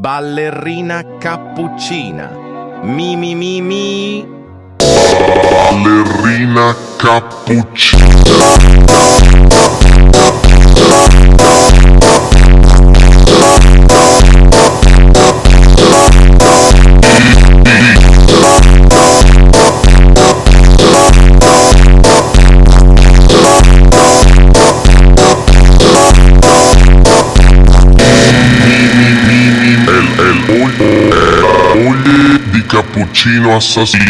Ballerina cappuccina. Mi mi mi mi. Ballerina cappuccina. Moglie di cappuccino assassino.